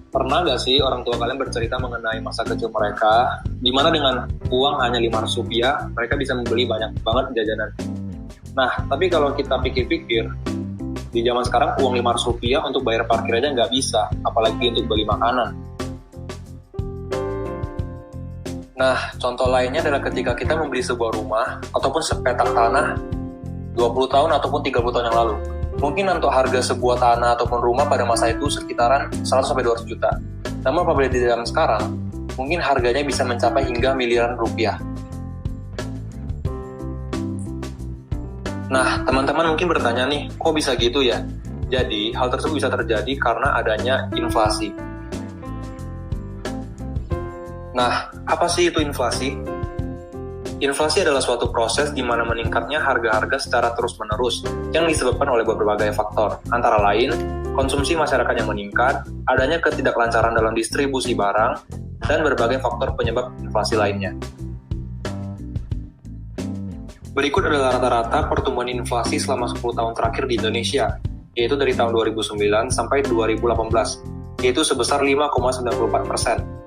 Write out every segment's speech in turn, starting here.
Pernah gak sih orang tua kalian bercerita mengenai masa kecil mereka, di mana dengan uang hanya Rp500, mereka bisa membeli banyak banget jajanan. Nah, tapi kalau kita pikir-pikir, di zaman sekarang uang Rp500 untuk bayar parkir aja nggak bisa, apalagi untuk beli makanan. Nah, contoh lainnya adalah ketika kita membeli sebuah rumah ataupun sepetak tanah 20 tahun ataupun 30 tahun yang lalu. Mungkin untuk harga sebuah tanah ataupun rumah pada masa itu sekitaran 100-200 juta. Namun apabila di zaman sekarang, mungkin harganya bisa mencapai hingga miliaran rupiah. Nah, teman-teman mungkin bertanya nih, kok bisa gitu ya? Jadi, hal tersebut bisa terjadi karena adanya inflasi. Nah, apa sih itu inflasi? Inflasi adalah suatu proses di mana meningkatnya harga-harga secara terus-menerus yang disebabkan oleh berbagai faktor, antara lain konsumsi masyarakat yang meningkat, adanya ketidaklancaran dalam distribusi barang, dan berbagai faktor penyebab inflasi lainnya. Berikut adalah rata-rata pertumbuhan inflasi selama 10 tahun terakhir di Indonesia, yaitu dari tahun 2009 sampai 2018, yaitu sebesar 5,94%.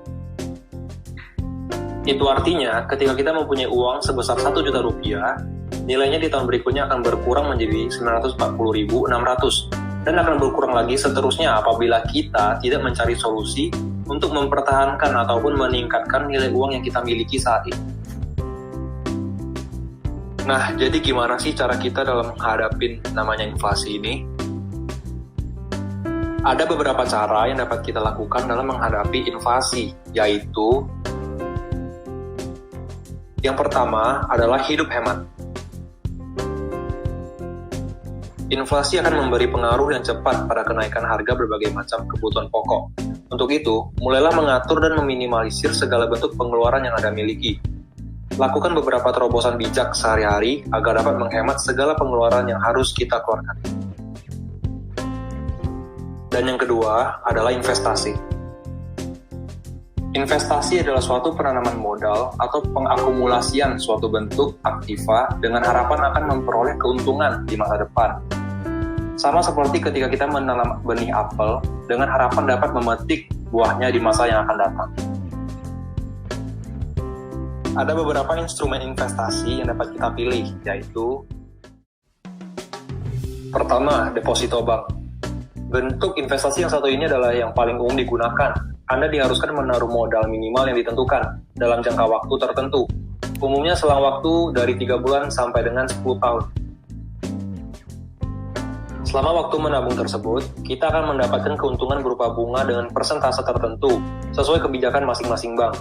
Itu artinya, ketika kita mempunyai uang sebesar 1 juta rupiah, nilainya di tahun berikutnya akan berkurang menjadi 940.600, dan akan berkurang lagi seterusnya apabila kita tidak mencari solusi untuk mempertahankan ataupun meningkatkan nilai uang yang kita miliki saat ini. Nah, jadi gimana sih cara kita dalam menghadapi namanya inflasi ini? Ada beberapa cara yang dapat kita lakukan dalam menghadapi inflasi, yaitu yang pertama adalah hidup hemat. Inflasi akan memberi pengaruh yang cepat pada kenaikan harga berbagai macam kebutuhan pokok. Untuk itu, mulailah mengatur dan meminimalisir segala bentuk pengeluaran yang Anda miliki. Lakukan beberapa terobosan bijak sehari-hari agar dapat menghemat segala pengeluaran yang harus kita keluarkan. Dan yang kedua adalah investasi. Investasi adalah suatu penanaman modal atau pengakumulasian suatu bentuk aktiva dengan harapan akan memperoleh keuntungan di masa depan. Sama seperti ketika kita menanam benih apel dengan harapan dapat memetik buahnya di masa yang akan datang. Ada beberapa instrumen investasi yang dapat kita pilih, yaitu pertama, deposito bank. Bentuk investasi yang satu ini adalah yang paling umum digunakan. Anda diharuskan menaruh modal minimal yang ditentukan dalam jangka waktu tertentu, umumnya selang waktu dari 3 bulan sampai dengan 10 tahun. Selama waktu menabung tersebut, kita akan mendapatkan keuntungan berupa bunga dengan persentase tertentu, sesuai kebijakan masing-masing bank.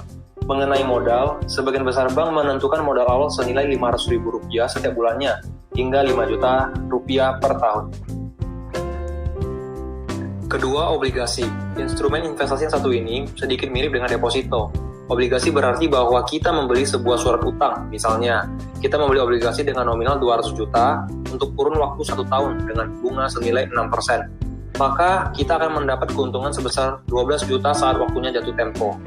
Mengenai modal, sebagian besar bank menentukan modal awal senilai Rp500.000 setiap bulannya, hingga Rp5 juta per tahun. Kedua, obligasi. Instrumen investasi yang satu ini sedikit mirip dengan deposito. Obligasi berarti bahwa kita membeli sebuah surat utang. Misalnya, kita membeli obligasi dengan nominal 200 juta untuk kurun waktu 1 tahun dengan bunga senilai 6%. Maka kita akan mendapat keuntungan sebesar 12 juta saat waktunya jatuh tempo.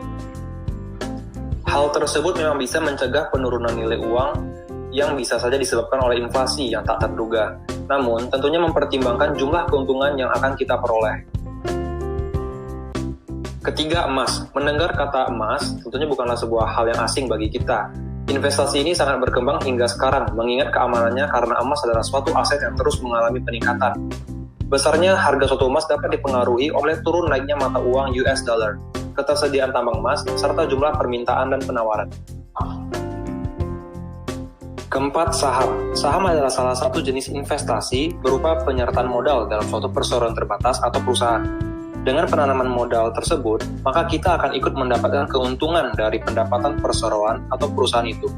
Hal tersebut memang bisa mencegah penurunan nilai uang yang bisa saja disebabkan oleh inflasi yang tak terduga. Namun, tentunya mempertimbangkan jumlah keuntungan yang akan kita peroleh. Ketiga, emas. Mendengar kata emas tentunya bukanlah sebuah hal yang asing bagi kita. Investasi ini sangat berkembang hingga sekarang, mengingat keamanannya karena emas adalah suatu aset yang terus mengalami peningkatan. Besarnya harga suatu emas dapat dipengaruhi oleh turun naiknya mata uang US dollar, ketersediaan tambang emas, serta jumlah permintaan dan penawaran. Keempat, saham. Saham adalah salah satu jenis investasi berupa penyertaan modal dalam suatu perseroan terbatas atau perusahaan. Dengan penanaman modal tersebut, maka kita akan ikut mendapatkan keuntungan dari pendapatan perseroan atau perusahaan itu.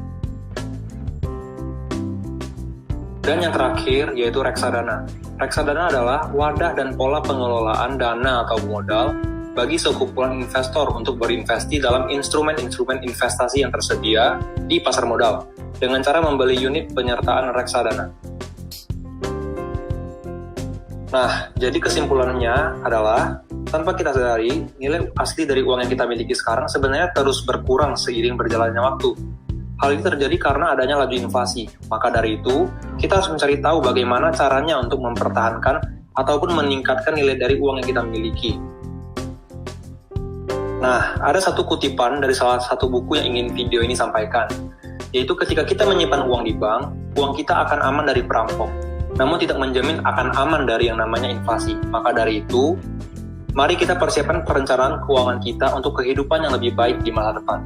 Dan yang terakhir, yaitu reksadana. Reksadana adalah wadah dan pola pengelolaan dana atau modal bagi sekumpulan investor untuk berinvesti dalam instrumen-instrumen investasi yang tersedia di pasar modal dengan cara membeli unit penyertaan reksadana. Nah, jadi kesimpulannya adalah tanpa kita sadari, nilai asli dari uang yang kita miliki sekarang sebenarnya terus berkurang seiring berjalannya waktu. Hal ini terjadi karena adanya laju inflasi. Maka dari itu, kita harus mencari tahu bagaimana caranya untuk mempertahankan ataupun meningkatkan nilai dari uang yang kita miliki. Nah, ada satu kutipan dari salah satu buku yang ingin video ini sampaikan, yaitu ketika kita menyimpan uang di bank, uang kita akan aman dari perampok, namun tidak menjamin akan aman dari yang namanya inflasi. Maka dari itu, mari kita persiapkan perencanaan keuangan kita untuk kehidupan yang lebih baik di masa depan.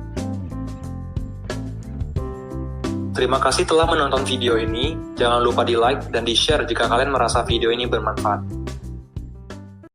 Terima kasih telah menonton video ini. Jangan lupa di like dan di share jika kalian merasa video ini bermanfaat.